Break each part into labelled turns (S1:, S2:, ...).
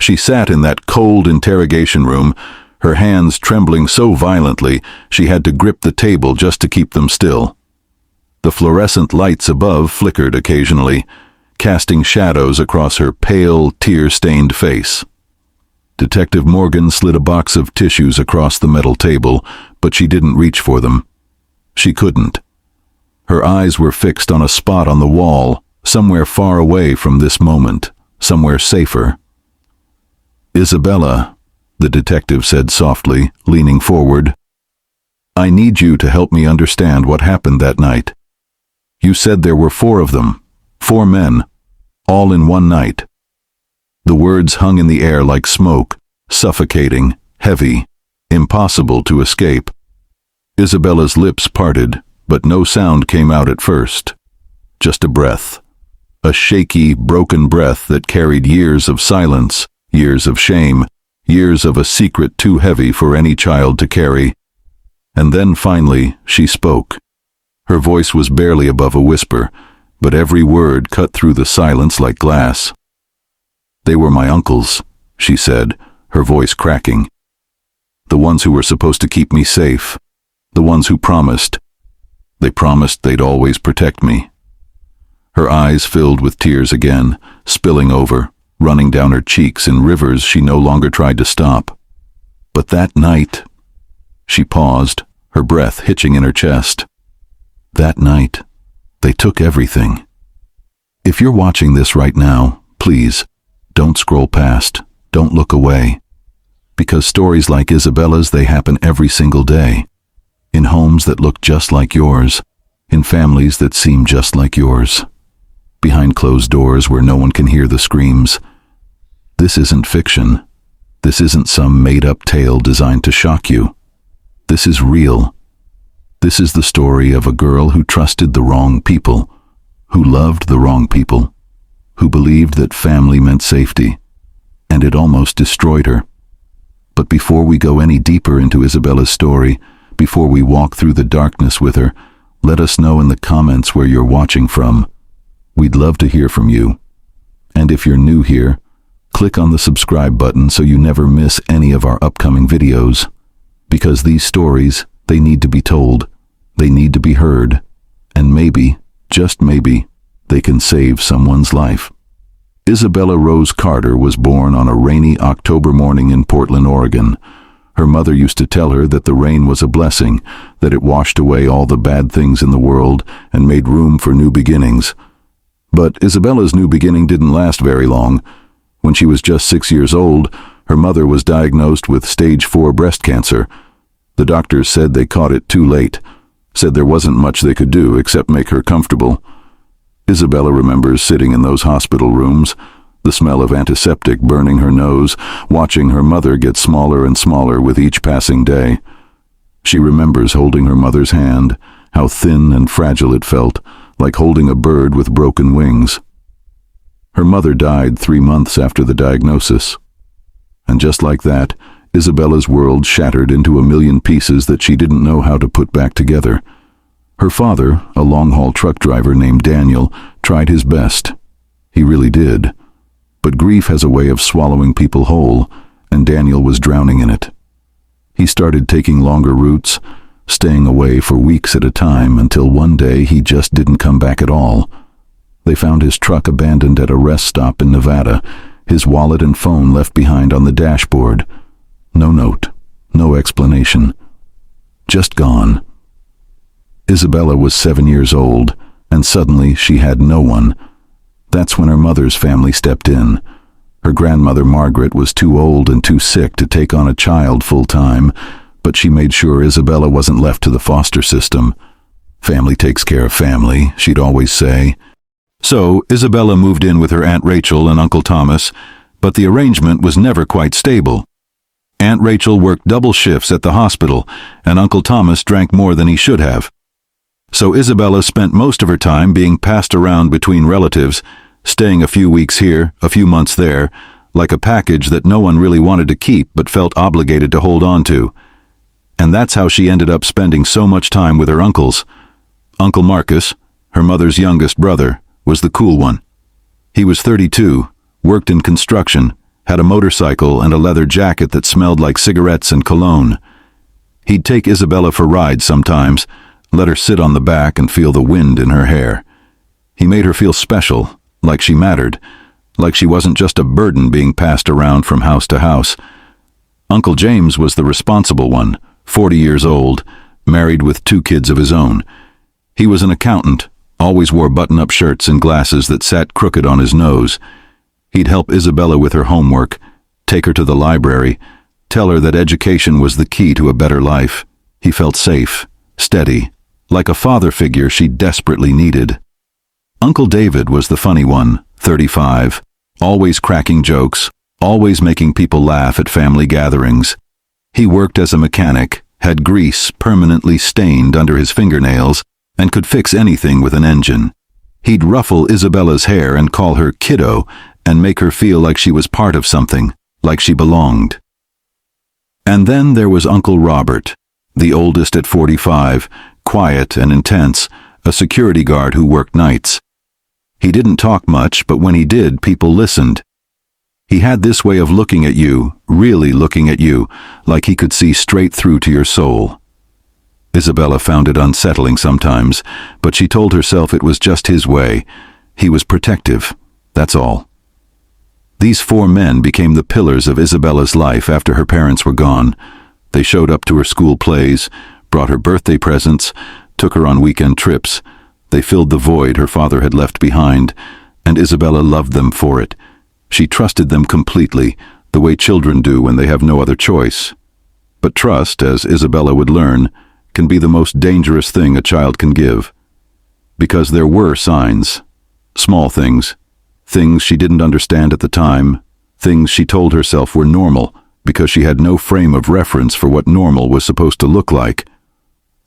S1: She sat in that cold interrogation room, her hands trembling so violently she had to grip the table just to keep them still. The fluorescent lights above flickered occasionally, casting shadows across her pale, tear-stained face. Detective Morgan slid a box of tissues across the metal table, but she didn't reach for them. She couldn't. Her eyes were fixed on a spot on the wall, somewhere far away from this moment, somewhere safer. "Isabella," the detective said softly, leaning forward, "I need you to help me understand what happened that night. You said there were 4 of them, 4 men, all in one night." The words hung in the air like smoke, suffocating, heavy, impossible to escape. Isabella's lips parted, but no sound came out at first. Just a breath. A shaky, broken breath that carried years of silence, years of shame, years of a secret too heavy for any child to carry. And then finally, she spoke. Her voice was barely above a whisper, but every word cut through the silence like glass. "They were my uncles," she said, her voice cracking. "The ones who were supposed to keep me safe. The ones who promised. They promised they'd always protect me." Her eyes filled with tears again, spilling over, running down her cheeks in rivers she no longer tried to stop. "But that night..." She paused, her breath hitching in her chest. "That night, they took everything. If you're watching this right now, please, don't scroll past, don't look away. Because stories like Isabella's, they happen every single day. In homes that look just like yours, in families that seem just like yours. Behind closed doors where no one can hear the screams. This isn't fiction. This isn't some made-up tale designed to shock you. This is real. This is the story of a girl who trusted the wrong people, who loved the wrong people, who believed that family meant safety, and it almost destroyed her. But before we go any deeper into Isabella's story, before we walk through the darkness with her, let us know in the comments where you're watching from. We'd love to hear from you. And if you're new here, click on the subscribe button so you never miss any of our upcoming videos. Because these stories, they need to be told, they need to be heard, and maybe, just maybe, they can save someone's life. Isabella Rose Carter was born on a rainy October morning in Portland, Oregon. Her mother used to tell her that the rain was a blessing, that it washed away all the bad things in the world and made room for new beginnings. But Isabella's new beginning didn't last very long. When she was just 6 years old, her mother was diagnosed with stage 4 breast cancer. The doctors said they caught it too late, said there wasn't much they could do except make her comfortable. Isabella remembers sitting in those hospital rooms, the smell of antiseptic burning her nose, watching her mother get smaller and smaller with each passing day. She remembers holding her mother's hand, how thin and fragile it felt, like holding a bird with broken wings. Her mother died 3 months after the diagnosis. And just like that, Isabella's world shattered into a million pieces that she didn't know how to put back together. Her father, a long-haul truck driver named Daniel, tried his best. He really did. But grief has a way of swallowing people whole, and Daniel was drowning in it. He started taking longer routes, staying away for weeks at a time until one day he just didn't come back at all. They found his truck abandoned at a rest stop in Nevada, his wallet and phone left behind on the dashboard. No note, no explanation. Just gone. Isabella was 7 years old, and suddenly she had no one. That's when her mother's family stepped in. Her grandmother Margaret was too old and too sick to take on a child full-time, but she made sure Isabella wasn't left to the foster system. Family takes care of family, she'd always say. So Isabella moved in with her Aunt Rachel and Uncle Thomas, but the arrangement was never quite stable. Aunt Rachel worked double shifts at the hospital, and Uncle Thomas drank more than he should have. So Isabella spent most of her time being passed around between relatives, staying a few weeks here, a few months there, like a package that no one really wanted to keep but felt obligated to hold on to. And that's how she ended up spending so much time with her uncles. Uncle Marcus, her mother's youngest brother, was the cool one. He was 32, worked in construction, had a motorcycle and a leather jacket that smelled like cigarettes and cologne. He'd take Isabella for rides sometimes, let her sit on the back and feel the wind in her hair. He made her feel special, like she mattered, like she wasn't just a burden being passed around from house to house. Uncle James was the responsible one, 40 years old, married with 2 kids of his own. He was an accountant, always wore button-up shirts and glasses that sat crooked on his nose. He'd help Isabella with her homework, take her to the library, tell her that education was the key to a better life. He felt safe, steady, like a father figure she desperately needed. Uncle David was the funny one, 35, always cracking jokes, always making people laugh at family gatherings. He worked as a mechanic, had grease permanently stained under his fingernails, and could fix anything with an engine. He'd ruffle Isabella's hair and call her kiddo and make her feel like she was part of something, like she belonged. And then there was Uncle Robert, the oldest at 45, quiet and intense, a security guard who worked nights. He didn't talk much, but when he did, people listened. He had this way of looking at you, really looking at you, like he could see straight through to your soul. Isabella found it unsettling sometimes, but she told herself it was just his way. He was protective, that's all. These 4 men became the pillars of Isabella's life after her parents were gone. They showed up to her school plays, brought her birthday presents, took her on weekend trips. They filled the void her father had left behind, and Isabella loved them for it. She trusted them completely, the way children do when they have no other choice. But trust, as Isabella would learn, can be the most dangerous thing a child can give. Because there were signs, small things, things she didn't understand at the time, things she told herself were normal because she had no frame of reference for what normal was supposed to look like.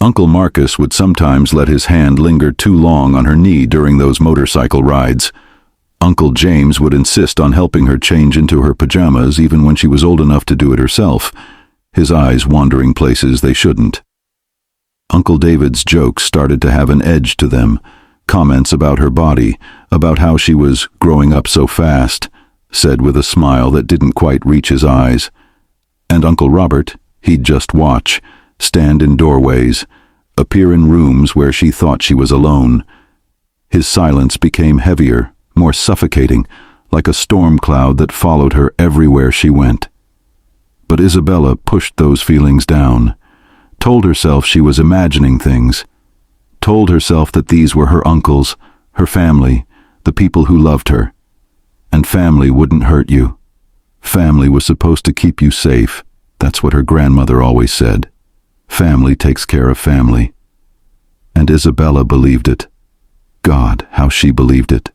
S1: Uncle Marcus would sometimes let his hand linger too long on her knee during those motorcycle rides. Uncle James would insist on helping her change into her pajamas even when she was old enough to do it herself, his eyes wandering places they shouldn't. Uncle David's jokes started to have an edge to them, comments about her body, about how she was growing up so fast, said with a smile that didn't quite reach his eyes. And Uncle Robert, he'd just watch, stand in doorways, appear in rooms where she thought she was alone. His silence became heavier, more suffocating, like a storm cloud that followed her everywhere she went. But Isabella pushed those feelings down, told herself she was imagining things, told herself that these were her uncles, her family, the people who loved her. And family wouldn't hurt you. Family was supposed to keep you safe. That's what her grandmother always said. Family takes care of family. And Isabella believed it. God, how she believed it.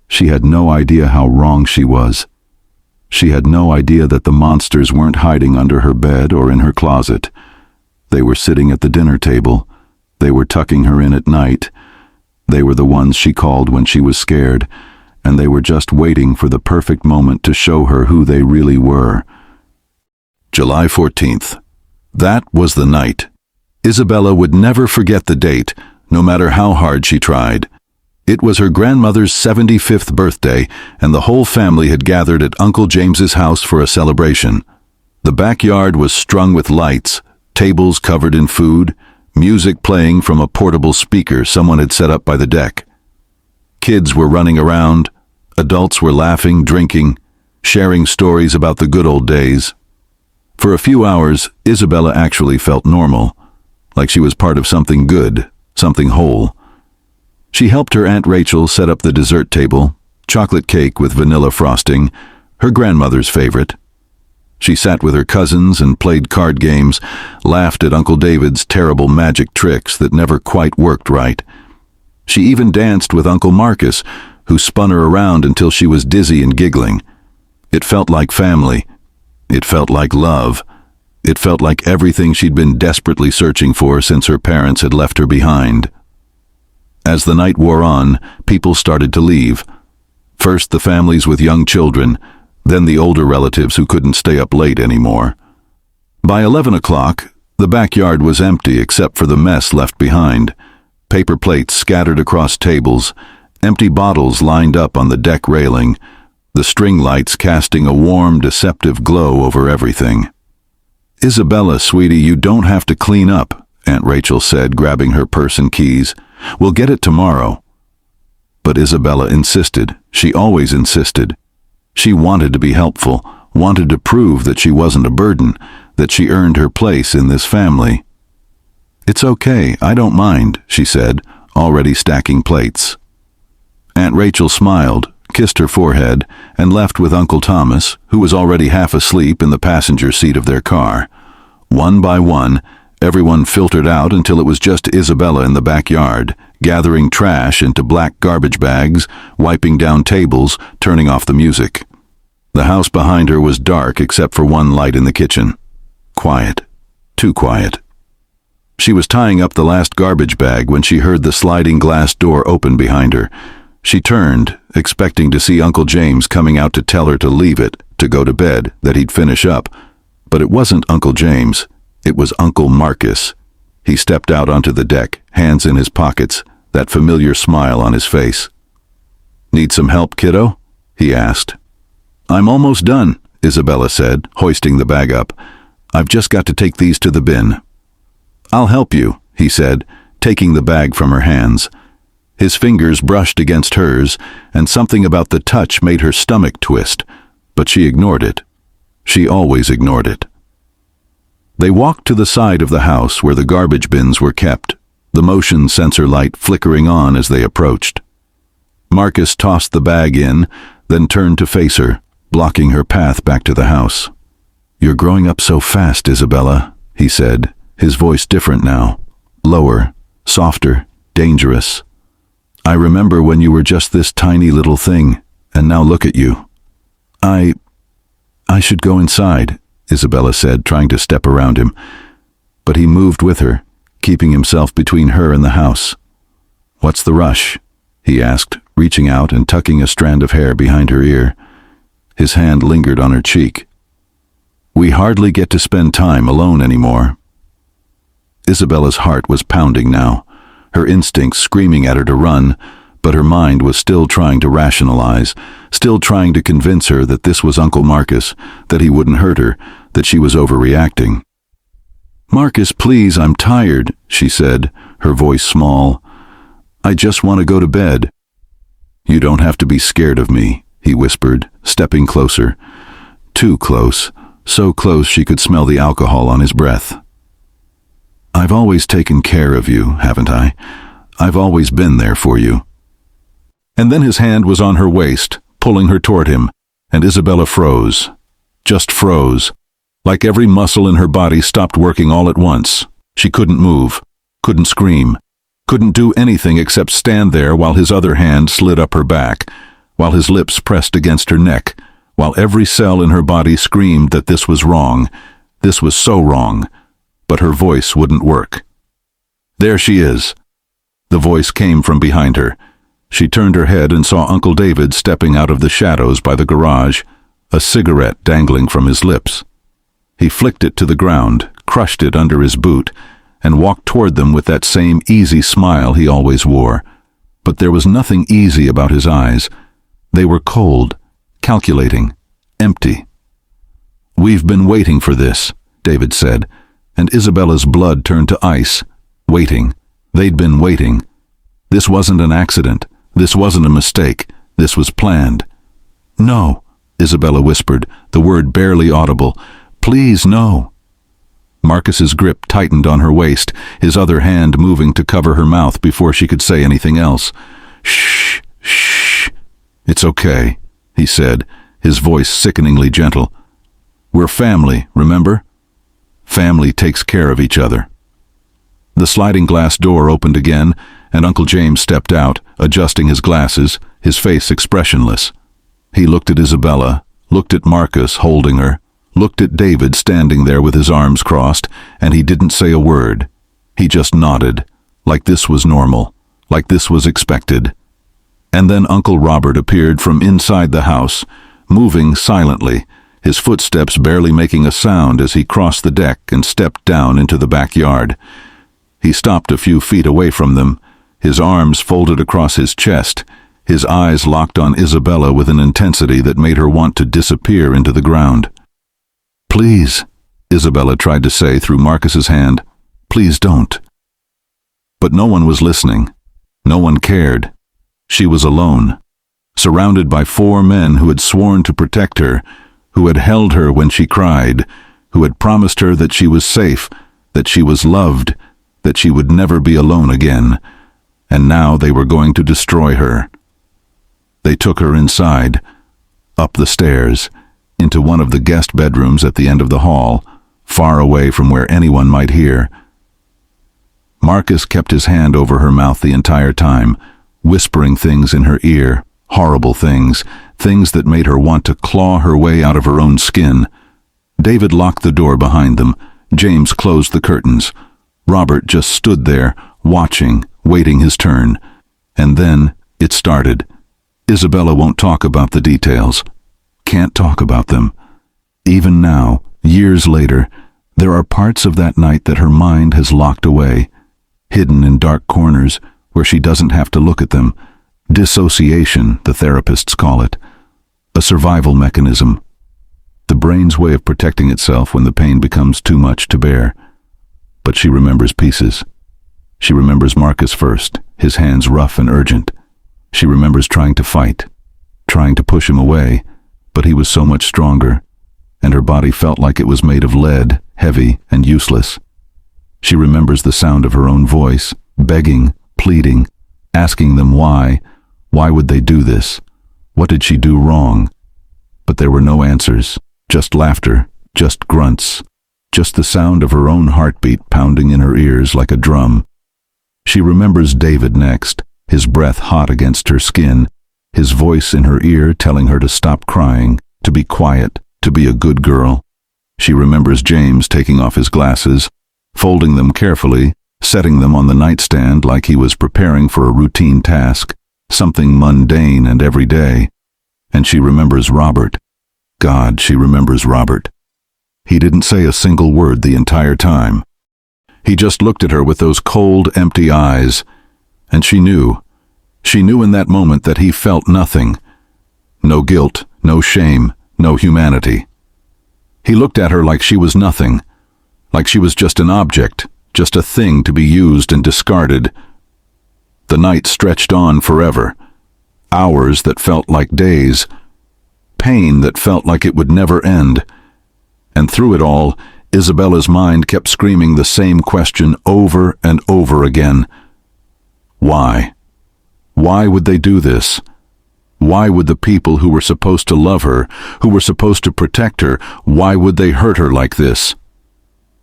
S1: She had no idea how wrong she was. She had no idea that the monsters weren't hiding under her bed or in her closet. They were sitting at the dinner table. They were tucking her in at night. They were the ones she called when she was scared, and they were just waiting for the perfect moment to show her who they really were. July 14th. That was the night. Isabella would never forget the date, no matter how hard she tried. It was her grandmother's 75th birthday, and the whole family had gathered at Uncle James's house for a celebration. The backyard was strung with lights, tables covered in food, music playing from a portable speaker someone had set up by the deck. Kids were running around, adults were laughing, drinking, sharing stories about the good old days. For a few hours, Isabella actually felt normal, like she was part of something good, something whole. She helped her Aunt Rachel set up the dessert table, chocolate cake with vanilla frosting, her grandmother's favorite. She sat with her cousins and played card games, laughed at Uncle David's terrible magic tricks that never quite worked right. She even danced with Uncle Marcus, who spun her around until she was dizzy and giggling. It felt like family. It felt like love. It felt like everything she'd been desperately searching for since her parents had left her behind. As the night wore on, people started to leave. First the families with young children, then the older relatives who couldn't stay up late anymore. By 11 o'clock, the backyard was empty except for the mess left behind. Paper plates scattered across tables, empty bottles lined up on the deck railing, the string lights casting a warm, deceptive glow over everything. "Isabella, sweetie, you don't have to clean up," Aunt Rachel said, grabbing her purse and keys. "We'll get it tomorrow." But Isabella insisted. She always insisted. She wanted to be helpful, wanted to prove that she wasn't a burden, that she earned her place in this family. "It's okay, I don't mind," she said, already stacking plates. Aunt Rachel smiled, kissed her forehead, and left with Uncle Thomas, who was already half asleep in the passenger seat of their car. One by one, everyone filtered out until it was just Isabella in the backyard, gathering trash into black garbage bags, wiping down tables, turning off the music. The house behind her was dark except for one light in the kitchen. Quiet. Too quiet. She was tying up the last garbage bag when she heard the sliding glass door open behind her. She turned, expecting to see Uncle James coming out to tell her to leave it, to go to bed, that he'd finish up. But it wasn't Uncle James. It was Uncle Marcus. He stepped out onto the deck, hands in his pockets, that familiar smile on his face. "Need some help, kiddo?" he asked. "I'm almost done," Isabella said, hoisting the bag up. "I've just got to take these to the bin." "I'll help you," he said, taking the bag from her hands. His fingers brushed against hers, and something about the touch made her stomach twist, but she ignored it. She always ignored it. They walked to the side of the house where the garbage bins were kept, the motion sensor light flickering on as they approached. Marcus tossed the bag in, then turned to face her, blocking her path back to the house. "You're growing up so fast, Isabella," he said, his voice different now, lower, softer, dangerous. "I remember when you were just this tiny little thing, and now look at you." I should go inside," Isabella said, trying to step around him. But he moved with her, keeping himself between her and the house. "What's the rush?" he asked, reaching out and tucking a strand of hair behind her ear. His hand lingered on her cheek. "We hardly get to spend time alone anymore." Isabella's heart was pounding now, her instincts screaming at her to run, but her mind was still trying to rationalize, still trying to convince her that this was Uncle Marcus, that he wouldn't hurt her, that she was overreacting. "Marcus, please, I'm tired," she said, her voice small. "I just want to go to bed." "You don't have to be scared of me," he whispered, stepping closer. Too close, so close she could smell the alcohol on his breath. "I've always taken care of you, haven't I? I've always been there for you." And then his hand was on her waist, pulling her toward him, and Isabella froze. Just froze. Like every muscle in her body stopped working all at once. She couldn't move, couldn't scream, couldn't do anything except stand there while his other hand slid up her back, while his lips pressed against her neck, while every cell in her body screamed that this was wrong, this was so wrong, but her voice wouldn't work. "There she is." The voice came from behind her. She turned her head and saw Uncle David stepping out of the shadows by the garage, a cigarette dangling from his lips. He flicked it to the ground, crushed it under his boot, and walked toward them with that same easy smile he always wore. But there was nothing easy about his eyes. They were cold, calculating, empty. "We've been waiting for this," David said, and Isabella's blood turned to ice. Waiting. They'd been waiting. This wasn't an accident. This wasn't a mistake. This was planned. "No," Isabella whispered, the word barely audible. "Please, no." Marcus's grip tightened on her waist, his other hand moving to cover her mouth before she could say anything else. "Shh, shh. It's okay," he said, his voice sickeningly gentle. "We're family, remember? Family takes care of each other." The sliding glass door opened again, and Uncle James stepped out, adjusting his glasses, his face expressionless. He looked at Isabella, looked at Marcus holding her, looked at David standing there with his arms crossed, and he didn't say a word. He just nodded, like this was normal, like this was expected. And then Uncle Robert appeared from inside the house, moving silently, his footsteps barely making a sound as he crossed the deck and stepped down into the backyard. He stopped a few feet away from them, his arms folded across his chest, His eyes locked on Isabella with an intensity that made her want to disappear into the ground. "Please," Isabella tried to say through Marcus's hand, "please don't." But no one was listening. No one cared. She was alone, surrounded by 4 men who had sworn to protect her, who had held her when she cried, who had promised her that she was safe, that she was loved, that she would never be alone again. And now they were going to destroy her. They took her inside, up the stairs, into one of the guest bedrooms at the end of the hall, far away from where anyone might hear. Marcus kept his hand over her mouth the entire time, whispering things in her ear, horrible things, things that made her want to claw her way out of her own skin. David locked the door behind them. James closed the curtains. Robert just stood there, watching, waiting his turn. And then it started. Isabella won't talk about the details. Can't talk about them. Even now, years later, there are parts of that night that her mind has locked away, hidden in dark corners where she doesn't have to look at them. Dissociation, the therapists call it. A survival mechanism. The brain's way of protecting itself when the pain becomes too much to bear. But she remembers pieces. She remembers Marcus first, his hands rough and urgent. She remembers trying to fight, trying to push him away, but he was so much stronger, and her body felt like it was made of lead, heavy and useless. She remembers the sound of her own voice, begging, pleading, asking them why would they do this? What did she do wrong? But there were no answers, just laughter, just grunts, just the sound of her own heartbeat pounding in her ears like a drum. She remembers David next, his breath hot against her skin, his voice in her ear telling her to stop crying, to be quiet, to be a good girl. She remembers James taking off his glasses, folding them carefully, setting them on the nightstand like he was preparing for a routine task, something mundane and everyday. And she remembers Robert. God, she remembers Robert. He didn't say a single word the entire time. He just looked at her with those cold, empty eyes, and she knew in that moment that he felt nothing. No guilt, no shame, no humanity. He looked at her like she was nothing, like she was just an object, just a thing to be used and discarded. The night stretched on forever. Hours that felt like days. Pain that felt like it would never end. And through it all, Isabella's mind kept screaming the same question over and over again. Why? Why would they do this? Why would the people who were supposed to love her, who were supposed to protect her, why would they hurt her like this?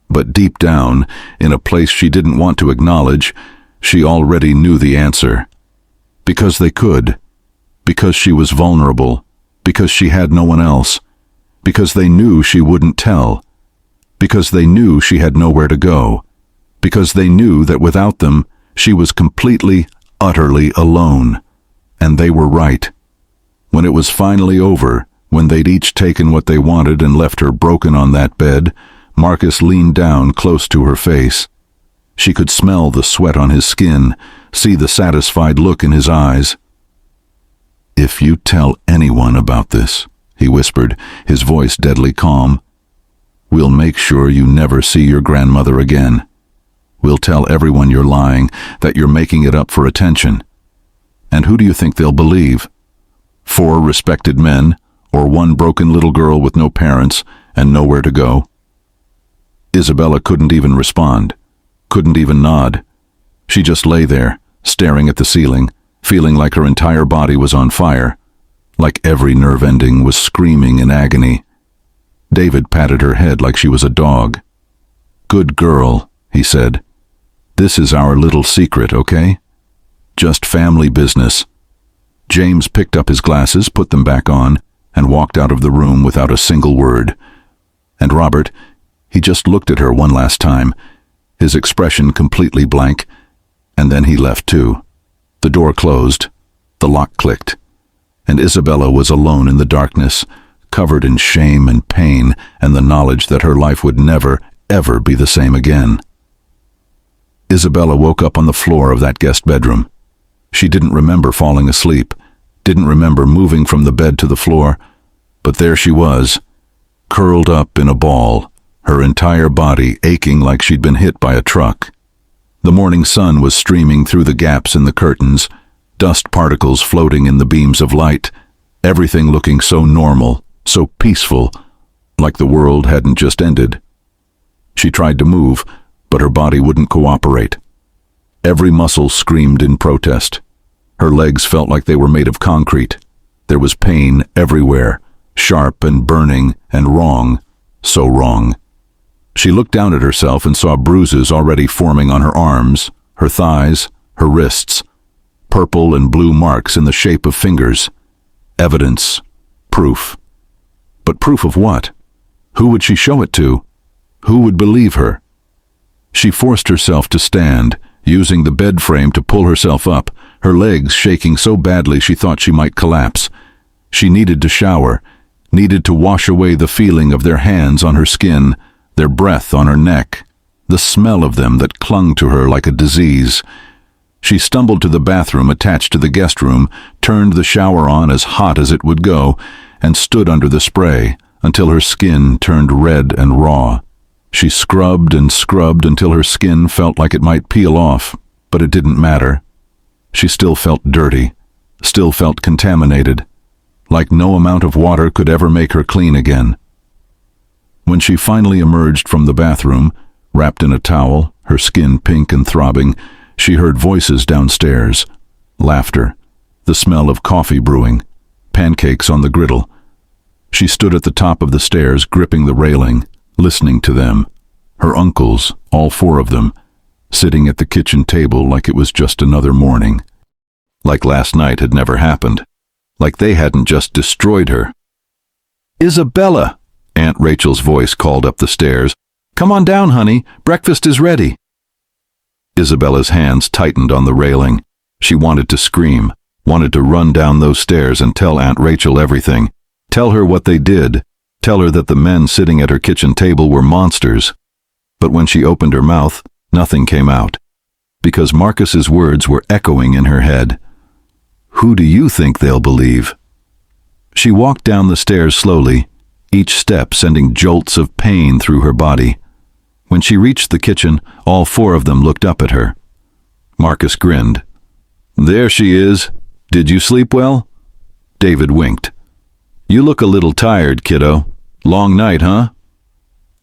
S1: But deep down, in a place she didn't want to acknowledge, she already knew the answer. Because they could. Because she was vulnerable. Because she had no one else. Because they knew she wouldn't tell. Because they knew she had nowhere to go. Because they knew that without them, she was completely, utterly alone. And they were right. When it was finally over, when they'd each taken what they wanted and left her broken on that bed, Marcus leaned down close to her face. She could smell the sweat on his skin, see the satisfied look in his eyes. "If you tell anyone about this," he whispered, his voice deadly calm, "we'll make sure you never see your grandmother again. We'll tell everyone you're lying, that you're making it up for attention. And who do you think they'll believe? 4 respected men, or 1 broken little girl with no parents and nowhere to go?" Isabella couldn't even respond, couldn't even nod. She just lay there, staring at the ceiling, feeling like her entire body was on fire, like every nerve ending was screaming in agony. David patted her head like she was a dog. "Good girl," he said. "This is our little secret, okay? Just family business." James picked up his glasses, put them back on, and walked out of the room without a single word. And Robert, he just looked at her one last time, his expression completely blank, and then he left too. The door closed, the lock clicked, and Isabella was alone in the darkness, covered in shame and pain and the knowledge that her life would never, ever be the same again. Isabella woke up on the floor of that guest bedroom. She didn't remember falling asleep, didn't remember moving from the bed to the floor, but there she was, curled up in a ball, her entire body aching like she'd been hit by a truck. The morning sun was streaming through the gaps in the curtains, dust particles floating in the beams of light, everything looking so normal, so peaceful, like the world hadn't just ended. She tried to move, but her body wouldn't cooperate. Every muscle screamed in protest. Her legs felt like they were made of concrete. There was pain everywhere, sharp and burning and wrong, so wrong. She looked down at herself and saw bruises already forming on her arms, her thighs, her wrists, purple and blue marks in the shape of fingers. Evidence. Proof. But proof of what? Who would she show it to? Who would believe her? She forced herself to stand, using the bed frame to pull herself up, her legs shaking so badly she thought she might collapse. She needed to shower, needed to wash away the feeling of their hands on her skin, their breath on her neck, the smell of them that clung to her like a disease. She stumbled to the bathroom attached to the guest room, turned the shower on as hot as it would go, and stood under the spray until her skin turned red and raw. She scrubbed and scrubbed until her skin felt like it might peel off, but it didn't matter. She still felt dirty, still felt contaminated, like no amount of water could ever make her clean again. When she finally emerged from the bathroom, wrapped in a towel, her skin pink and throbbing, she heard voices downstairs, laughter, the smell of coffee brewing, pancakes on the griddle. She stood at the top of the stairs, gripping the railing, listening to them, her uncles, all four of them, sitting at the kitchen table like it was just another morning. Like last night had never happened. Like they hadn't just destroyed her. "Isabella!" Aunt Rachel's voice called up the stairs. "Come on down, honey. Breakfast is ready." Isabella's hands tightened on the railing. She wanted to scream, wanted to run down those stairs and tell Aunt Rachel everything. Tell her what they did. Tell her that the men sitting at her kitchen table were monsters. But when she opened her mouth, nothing came out, because Marcus's words were echoing in her head. Who do you think they'll believe? She walked down the stairs slowly, each step sending jolts of pain through her body. When she reached the kitchen, all four of them looked up at her. Marcus grinned. "There she is. Did you sleep well?" David winked. "You look a little tired, kiddo. Long night, huh?"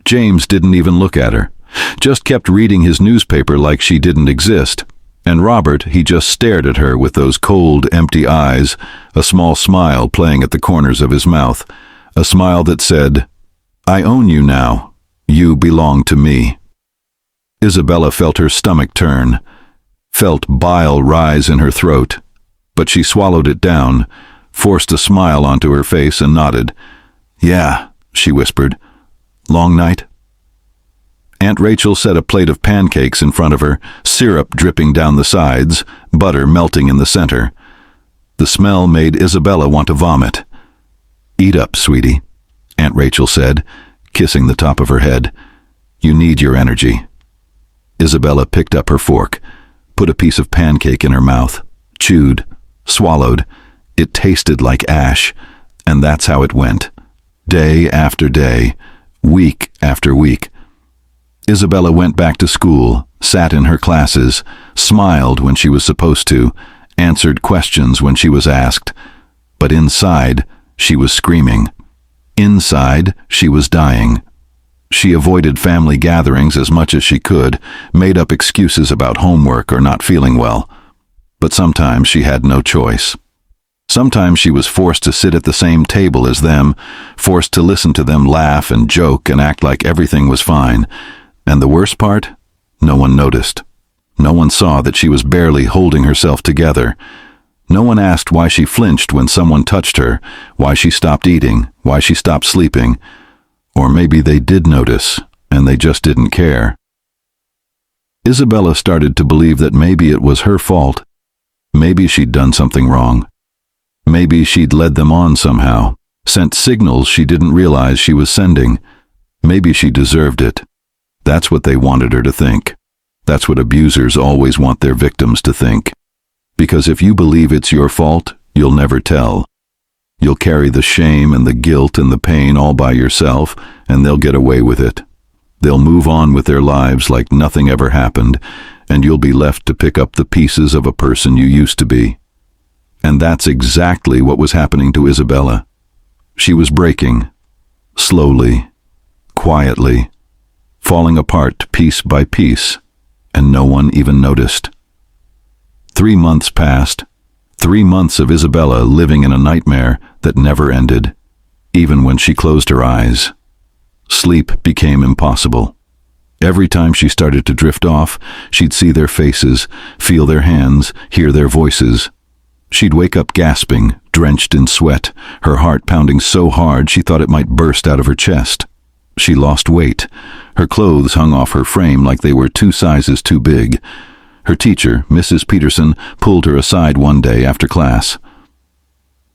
S1: James didn't even look at her, just kept reading his newspaper like she didn't exist. And Robert, he just stared at her with those cold, empty eyes, a small smile playing at the corners of his mouth, a smile that said, "I own you now. You belong to me." Isabella felt her stomach turn, felt bile rise in her throat, but she swallowed it down, forced a smile onto her face and nodded. "Yeah," she whispered. "Long night?" Aunt Rachel set a plate of pancakes in front of her, syrup dripping down the sides, butter melting in the center. The smell made Isabella want to vomit. "Eat up, sweetie," Aunt Rachel said, kissing the top of her head. "You need your energy." Isabella picked up her fork, put a piece of pancake in her mouth, chewed, swallowed. It tasted like ash, and that's how it went. Day after day, week after week. Isabella went back to school, sat in her classes, smiled when she was supposed to, answered questions when she was asked. But inside, she was screaming. Inside, she was dying. She avoided family gatherings as much as she could, made up excuses about homework or not feeling well. But sometimes she had no choice. Sometimes she was forced to sit at the same table as them, forced to listen to them laugh and joke and act like everything was fine. And the worst part? No one noticed. No one saw that she was barely holding herself together. No one asked why she flinched when someone touched her, why she stopped eating, why she stopped sleeping. Or maybe they did notice, and they just didn't care. Isabella started to believe that maybe it was her fault. Maybe she'd done something wrong. Maybe she'd led them on somehow, sent signals she didn't realize she was sending. Maybe she deserved it. That's what they wanted her to think. That's what abusers always want their victims to think. Because if you believe it's your fault, You'll never tell. You'll carry the shame and the guilt and the pain all by yourself, and they'll get away with it. They'll move on with their lives like nothing ever happened, and you'll be left to pick up the pieces of a person you used to be. And that's exactly what was happening to Isabella. She was breaking, slowly, quietly, falling apart piece by piece, and no one even noticed. 3 months passed. 3 months of Isabella living in a nightmare that never ended, even when she closed her eyes. Sleep became impossible. Every time she started to drift off, she'd see their faces, feel their hands, hear their voices. She'd wake up gasping, drenched in sweat, her heart pounding so hard she thought it might burst out of her chest. She lost weight. Her clothes hung off her frame like they were 2 sizes too big. Her teacher, Mrs. Peterson, pulled her aside one day after class.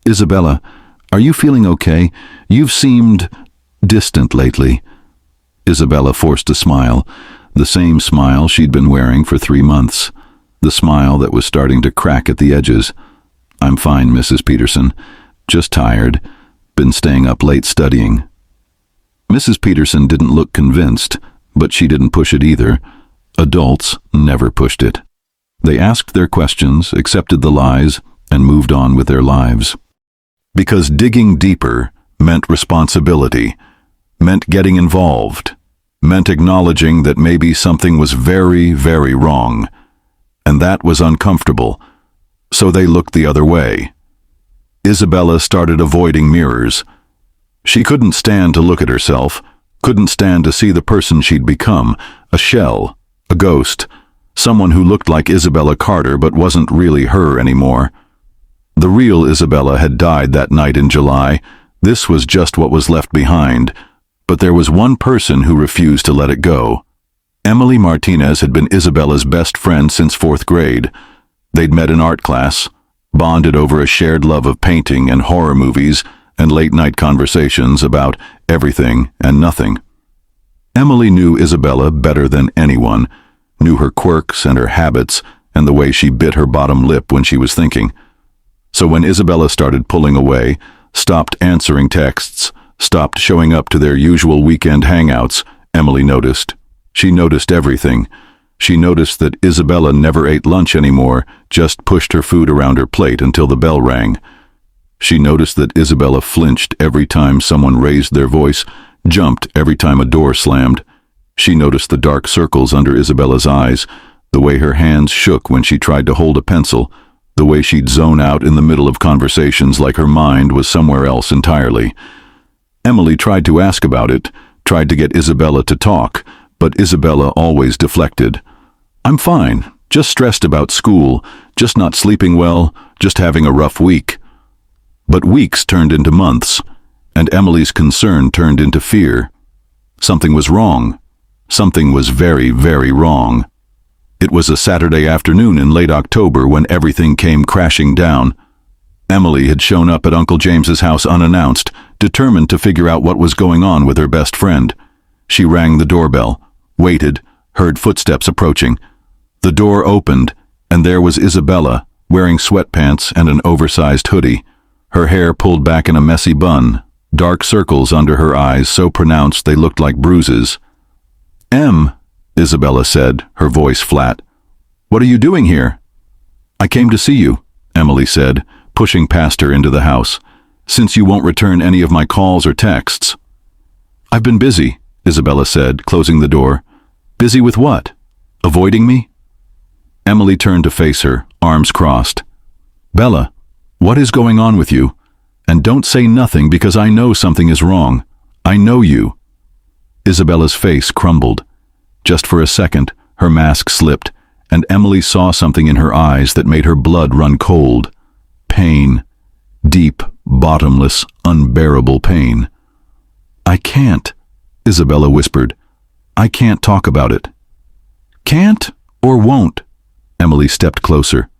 S1: "Isabella, are you feeling okay? You've seemed distant lately." Isabella forced a smile, the same smile she'd been wearing for 3 months, the smile that was starting to crack at the edges. "I'm fine, Mrs. Peterson. Just tired. Been staying up late studying." Mrs. Peterson didn't look convinced, but she didn't push it either. Adults never pushed it. They asked their questions, accepted the lies, and moved on with their lives. Because digging deeper meant responsibility, meant getting involved, meant acknowledging that maybe something was very, very wrong, and that was uncomfortable, so they looked the other way. Isabella started avoiding mirrors. She couldn't stand to look at herself, couldn't stand to see the person she'd become, a shell, a ghost, someone who looked like Isabella Carter but wasn't really her anymore. The real Isabella had died that night in July. This was just what was left behind, but there was one person who refused to let it go. Emily Martinez had been Isabella's best friend since 4th grade. They'd met in art class, bonded over a shared love of painting and horror movies and late-night conversations about everything and nothing. Emily knew Isabella better than anyone, knew her quirks and her habits and the way she bit her bottom lip when she was thinking. So when Isabella started pulling away, stopped answering texts, stopped showing up to their usual weekend hangouts, Emily noticed. She noticed everything. She noticed that Isabella never ate lunch anymore, just pushed her food around her plate until the bell rang. She noticed that Isabella flinched every time someone raised their voice, jumped every time a door slammed. She noticed the dark circles under Isabella's eyes, the way her hands shook when she tried to hold a pencil, the way she'd zone out in the middle of conversations like her mind was somewhere else entirely. Emily tried to ask about it, tried to get Isabella to talk, but Isabella always deflected. "I'm fine, just stressed about school, just not sleeping well, just having a rough week." But weeks turned into months, and Emily's concern turned into fear. Something was wrong. Something was very, very wrong. It was a Saturday afternoon in late October when everything came crashing down. Emily had shown up at Uncle James's house unannounced, determined to figure out what was going on with her best friend. She rang the doorbell, waited, heard footsteps approaching. The door opened, and there was Isabella, wearing sweatpants and an oversized hoodie, her hair pulled back in a messy bun, dark circles under her eyes so pronounced they looked like bruises. "Em," Isabella said, her voice flat. "What are you doing here?" "I came to see you," Emily said, pushing past her into the house, "since you won't return any of my calls or texts." "I've been busy," Isabella said, closing the door. "Busy with what? Avoiding me?" Emily turned to face her, arms crossed. "Bella, what is going on with you? And don't say nothing because I know something is wrong. I know you." Isabella's face crumbled. Just for a second, her mask slipped, and Emily saw something in her eyes that made her blood run cold. Pain. Deep, bottomless, unbearable pain. "I can't," Isabella whispered. "I can't talk about it." "Can't or won't?" Emily stepped closer.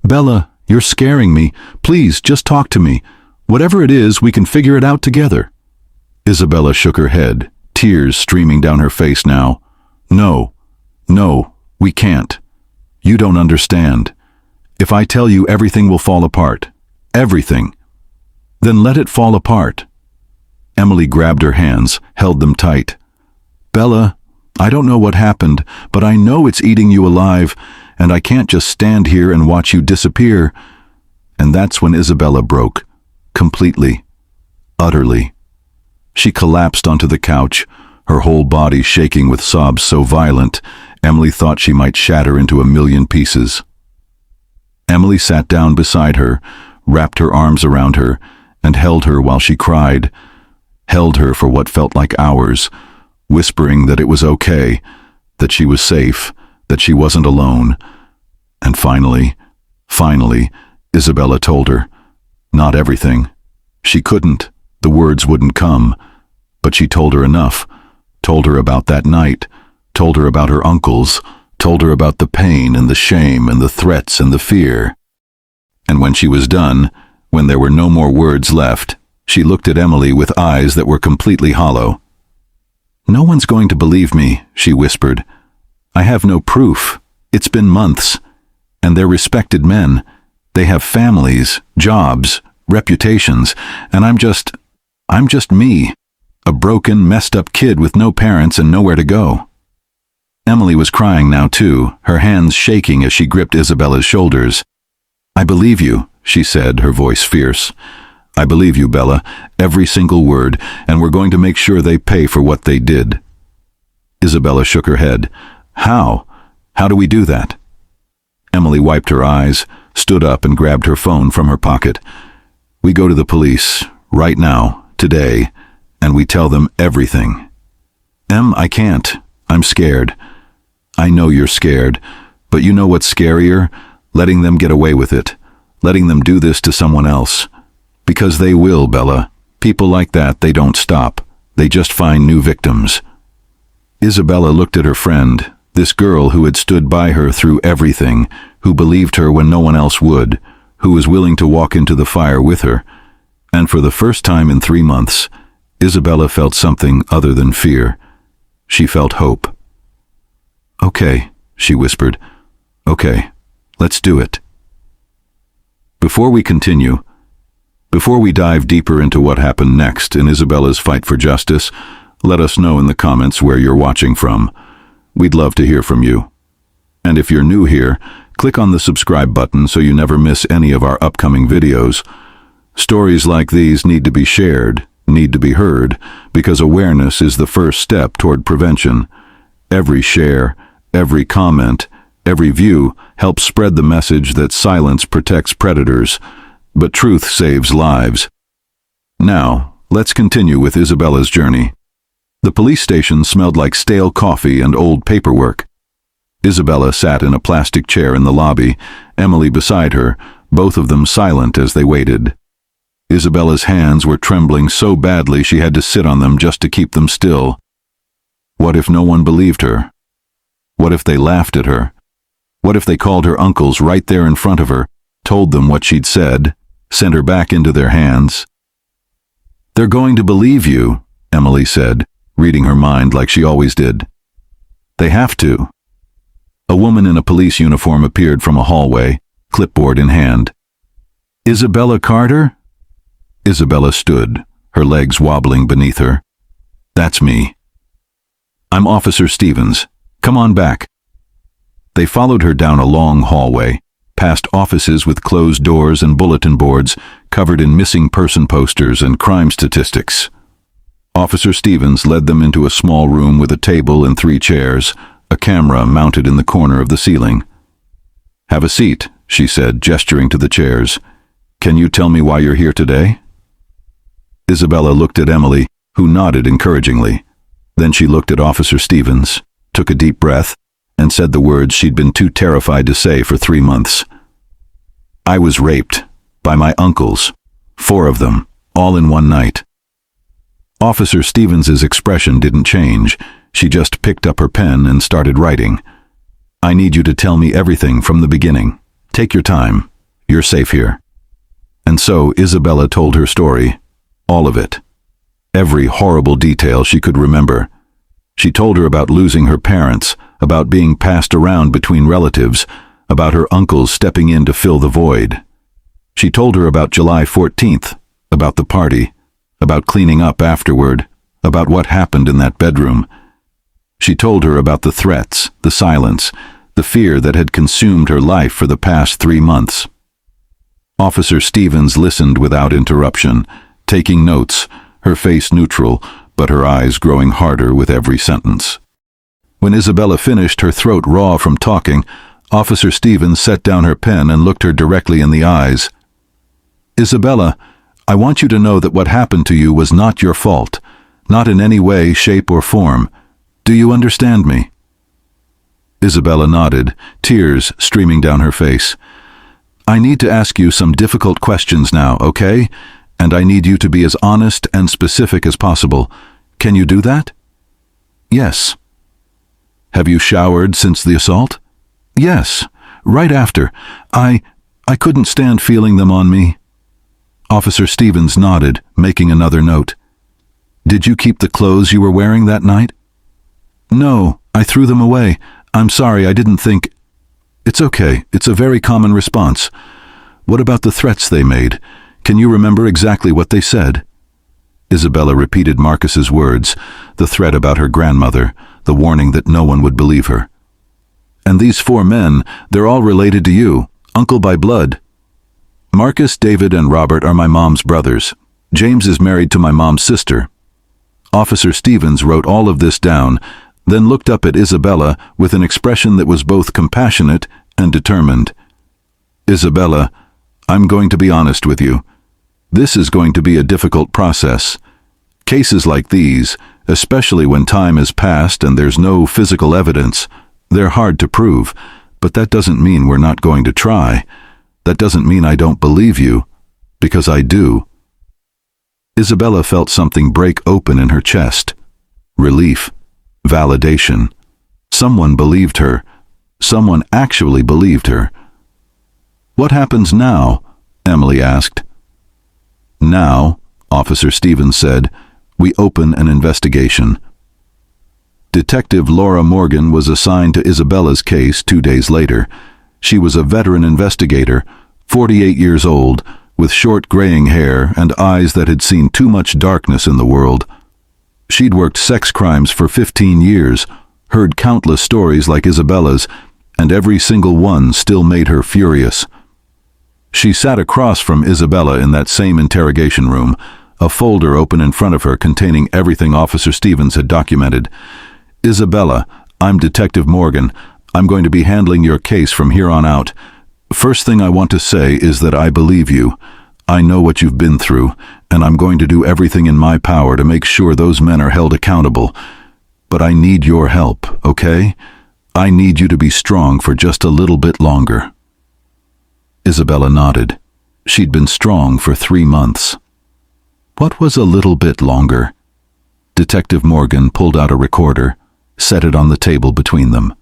S1: "Bella, you're scaring me. Please, just talk to me. Whatever it is, we can figure it out together." Isabella shook her head, tears streaming down her face now. No, we can't. You don't understand. If I tell you, everything will fall apart. Everything. Then let it fall apart. Emily grabbed her hands, held them tight. Bella, I don't know what happened, but I know it's eating you alive, and I can't just stand here and watch you disappear. And that's when Isabella broke. Completely. Utterly. She collapsed onto the couch, her whole body shaking with sobs so violent, Emily thought she might shatter into a million pieces. Emily sat down beside her, wrapped her arms around her, and held her while she cried, held her for what felt like hours, whispering that it was okay, that she was safe, that she wasn't alone. And finally, Isabella told her. Not everything. She couldn't. The words wouldn't come. But she told her enough. Told her about that night. Told her about her uncles. Told her about the pain and the shame and the threats and the fear. And when she was done, when there were no more words left, she looked at Emily with eyes that were completely hollow. No one's going to believe me, she whispered. I have no proof. It's been months. And they're respected men. They have families, jobs, reputations, and I'm just me, a broken, messed up kid with no parents and nowhere to go. Emily was crying now too, her hands shaking as she gripped Isabella's shoulders. I believe you, she said, her voice fierce. I believe you, Bella, every single word, and we're going to make sure they pay for what they did. Isabella shook her head. How? How do we do that? Emily wiped her eyes, stood up and grabbed her phone from her pocket. We go to the police, right now, today, and we tell them everything. I can't. I'm scared. I know you're scared, but you know what's scarier? Letting them get away with it. Letting them do this to someone else. Because they will, Bella. People like that, they don't stop. They just find new victims. Isabella looked at her friend, this girl who had stood by her through everything, who believed her when no one else would, who was willing to walk into the fire with her. And for the first time in 3 months, Isabella felt something other than fear. She felt hope. Okay, she whispered. Okay, let's do it. Before we continue, before we dive deeper into what happened next in Isabella's fight for justice, let us know in the comments where you're watching from. We'd love to hear from you. And if you're new here, click on the subscribe button so you never miss any of our upcoming videos. Stories like these need to be shared, need to be heard, because awareness is the first step toward prevention. Every share, every comment, every view helps spread the message that silence protects predators, but truth saves lives. Now, let's continue with Isabella's journey. The police station smelled like stale coffee and old paperwork. Isabella sat in a plastic chair in the lobby, Emily beside her, both of them silent as they waited. Isabella's hands were trembling so badly she had to sit on them just to keep them still. What if no one believed her? What if they laughed at her? What if they called her uncles right there in front of her, told them what she'd said, sent her back into their hands? They're going to believe you, Emily said, reading her mind like she always did. They have to. A woman in a police uniform appeared from a hallway, clipboard in hand. Isabella Carter? Isabella stood, her legs wobbling beneath her. That's me. I'm Officer Stevens. Come on back. They followed her down a long hallway, past offices with closed doors and bulletin boards covered in missing person posters and crime statistics. Officer Stevens led them into a small room with a table and 3 chairs, a camera mounted in the corner of the ceiling. Have a seat, she said, gesturing to the chairs. Can you tell me why you're here today? Isabella looked at Emily, who nodded encouragingly. Then she looked at Officer Stevens, took a deep breath, and said the words she'd been too terrified to say for 3 months. I was raped by my uncles, 4 of them, all in one night. Officer Stevens's expression didn't change. She just picked up her pen and started writing. I need you to tell me everything from the beginning. Take your time. You're safe here. And so Isabella told her story. All of it. Every horrible detail she could remember. She told her about losing her parents, about being passed around between relatives, about her uncles stepping in to fill the void. She told her about July 14th, about the party, about cleaning up afterward, about what happened in that bedroom. She told her about the threats, the silence, the fear that had consumed her life for the past 3 months. Officer Stevens listened without interruption, taking notes, her face neutral, but her eyes growing harder with every sentence. When Isabella finished, her throat raw from talking, Officer Stevens set down her pen and looked her directly in the eyes. "Isabella, I want you to know that what happened to you was not your fault, not in any way, shape, or form. Do you understand me?" Isabella nodded, tears streaming down her face. "I need to ask you some difficult questions now, okay? And I need you to be as honest and specific as possible. Can you do that?" "Yes." "Have you showered since the assault?" "Yes, right after. I couldn't stand feeling them on me." Officer Stevens nodded, making another note. "Did you keep the clothes you were wearing that night?" "No, I threw them away. I'm sorry, I didn't think—" "It's okay. It's a very common response. What about the threats they made? Can you remember exactly what they said?" Isabella repeated Marcus's words, the threat about her grandmother, the warning that no one would believe her. "And these 4 men, they're all related to you, uncle by blood." "Marcus, David, and Robert are my mom's brothers. James is married to my mom's sister." Officer Stevens wrote all of this down, then looked up at Isabella with an expression that was both compassionate and determined. "Isabella, I'm going to be honest with you. This is going to be a difficult process. Cases like these, especially when time has passed and there's no physical evidence, they're hard to prove, but that doesn't mean we're not going to try. That doesn't mean I don't believe you, because I do." Isabella felt something break open in her chest. Relief. Validation. Someone believed her. Someone actually believed her. "What happens now?" Emily asked. "Now," Officer Stevens said, "we open an investigation." Detective Laura Morgan was assigned to Isabella's case 2 days later. She was a veteran investigator, 48 years old, with short graying hair and eyes that had seen too much darkness in the world. She'd worked sex crimes for 15 years, heard countless stories like Isabella's, and every single one still made her furious. She sat across from Isabella in that same interrogation room, a folder open in front of her containing everything Officer Stevens had documented. "Isabella, I'm Detective Morgan. I'm going to be handling your case from here on out. First thing I want to say is that I believe you. I know what you've been through, and I'm going to do everything in my power to make sure those men are held accountable. But I need your help, okay? I need you to be strong for just a little bit longer." Isabella nodded. She'd been strong for 3 months. What was a little bit longer? Detective Morgan pulled out a recorder, set it on the table between them.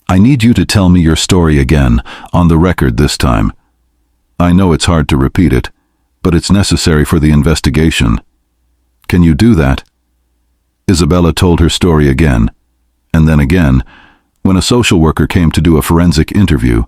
S1: "I need you to tell me your story again, on the record this time. I know it's hard to repeat it, but it's necessary for the investigation. Can you do that?" Isabella told her story again, and then again. When a social worker came to do a forensic interview,